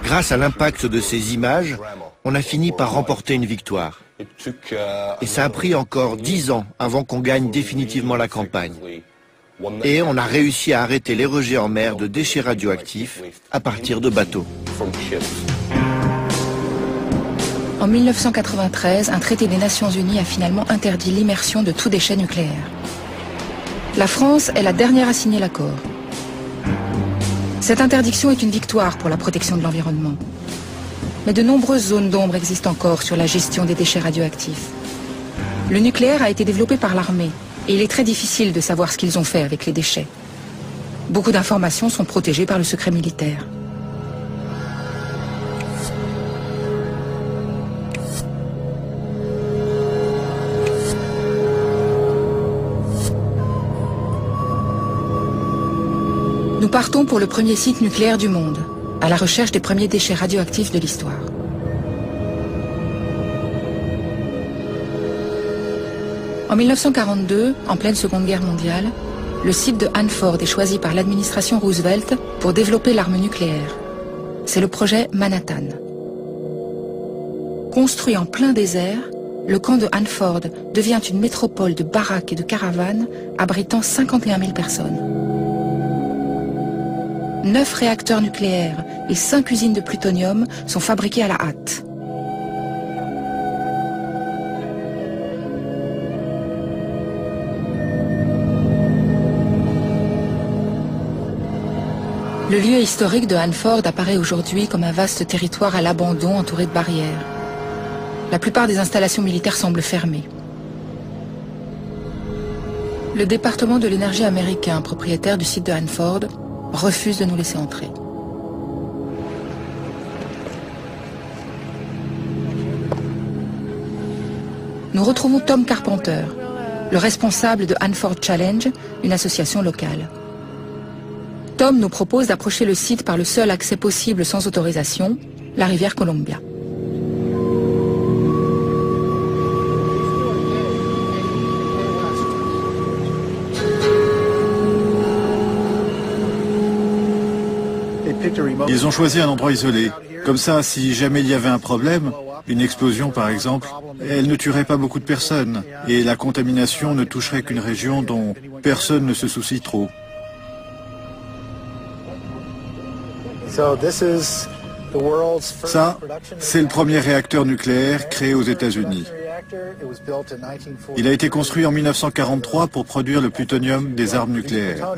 Grâce à l'impact de ces images, on a fini par remporter une victoire. Et ça a pris encore 10 ans avant qu'on gagne définitivement la campagne. Et on a réussi à arrêter les rejets en mer de déchets radioactifs à partir de bateaux. En 1993, un traité des Nations Unies a finalement interdit l'immersion de tout déchet nucléaire. La France est la dernière à signer l'accord. Cette interdiction est une victoire pour la protection de l'environnement. Mais de nombreuses zones d'ombre existent encore sur la gestion des déchets radioactifs. Le nucléaire a été développé par l'armée et il est très difficile de savoir ce qu'ils ont fait avec les déchets. Beaucoup d'informations sont protégées par le secret militaire. Nous partons pour le premier site nucléaire du monde, à la recherche des premiers déchets radioactifs de l'histoire. En 1942, en pleine Seconde Guerre mondiale, le site de Hanford est choisi par l'administration Roosevelt pour développer l'arme nucléaire. C'est le projet Manhattan. Construit en plein désert, le camp de Hanford devient une métropole de baraques et de caravanes abritant 51 000 personnes. 9 réacteurs nucléaires et 5 usines de plutonium sont fabriquées à la hâte. Le lieu historique de Hanford apparaît aujourd'hui comme un vaste territoire à l'abandon entouré de barrières. La plupart des installations militaires semblent fermées. Le département de l'énergie américain, propriétaire du site de Hanford, refuse de nous laisser entrer. Nous retrouvons Tom Carpenter, le responsable de Hanford Challenge, une association locale. Tom nous propose d'approcher le site par le seul accès possible sans autorisation, la rivière Columbia. Ils ont choisi un endroit isolé. Comme ça, si jamais il y avait un problème, une explosion par exemple, elle ne tuerait pas beaucoup de personnes et la contamination ne toucherait qu'une région dont personne ne se soucie trop. Ça, c'est le premier réacteur nucléaire créé aux États-Unis. Il a été construit en 1943 pour produire le plutonium des armes nucléaires.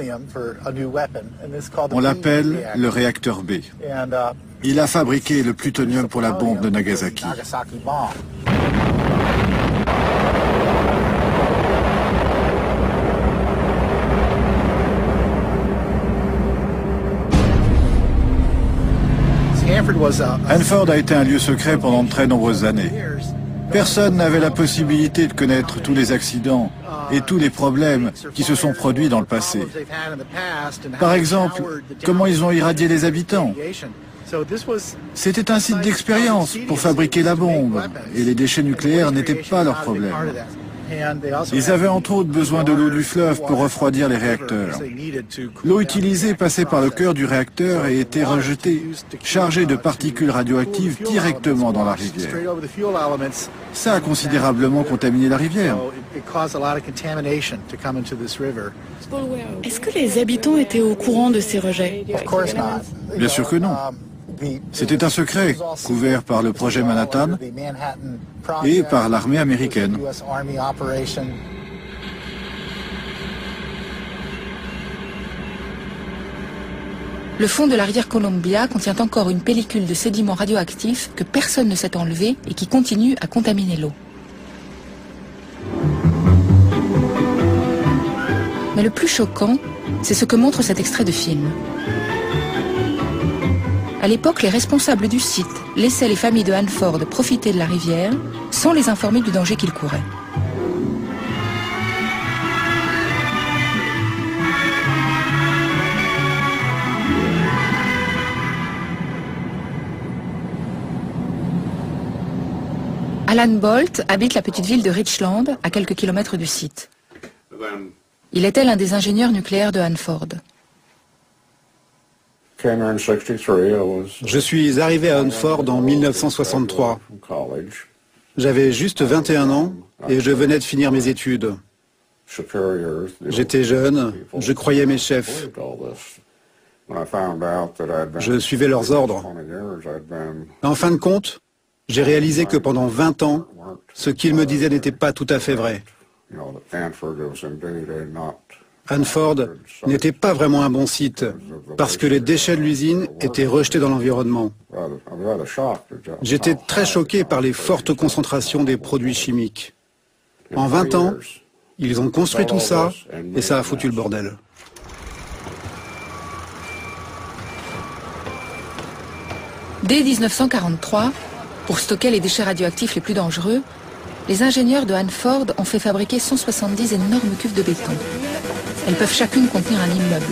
On l'appelle le réacteur B. Il a fabriqué le plutonium pour la bombe de Nagasaki. Hanford a été un lieu secret pendant de très nombreuses années. Personne n'avait la possibilité de connaître tous les accidents et tous les problèmes qui se sont produits dans le passé. Par exemple, comment ils ont irradié les habitants. C'était un site d'expérience pour fabriquer la bombe et les déchets nucléaires n'étaient pas leur problème. Ils avaient entre autres besoin de l'eau du fleuve pour refroidir les réacteurs. L'eau utilisée passait par le cœur du réacteur et était rejetée, chargée de particules radioactives directement dans la rivière. Ça a considérablement contaminé la rivière. Est-ce que les habitants étaient au courant de ces rejets? Bien sûr que non. C'était un secret, couvert par le projet Manhattan et par l'armée américaine. Le fond de la rivière Columbia contient encore une pellicule de sédiments radioactifs que personne ne sait enlever et qui continue à contaminer l'eau. Mais le plus choquant, c'est ce que montre cet extrait de film. À l'époque, les responsables du site laissaient les familles de Hanford profiter de la rivière sans les informer du danger qu'ils couraient. Alan Bolt habite la petite ville de Richland, à quelques kilomètres du site. Il était l'un des ingénieurs nucléaires de Hanford. Je suis arrivé à Hanford en 1963. J'avais juste 21 ans et je venais de finir mes études. J'étais jeune, je croyais mes chefs. Je suivais leurs ordres. En fin de compte, j'ai réalisé que pendant 20 ans, ce qu'ils me disaient n'était pas tout à fait vrai. Hanford n'était pas vraiment un bon site parce que les déchets de l'usine étaient rejetés dans l'environnement. J'étais très choqué par les fortes concentrations des produits chimiques. En 20 ans, ils ont construit tout ça et ça a foutu le bordel. Dès 1943, pour stocker les déchets radioactifs les plus dangereux, les ingénieurs de Hanford ont fait fabriquer 170 énormes cuves de béton. Elles peuvent chacune contenir un immeuble.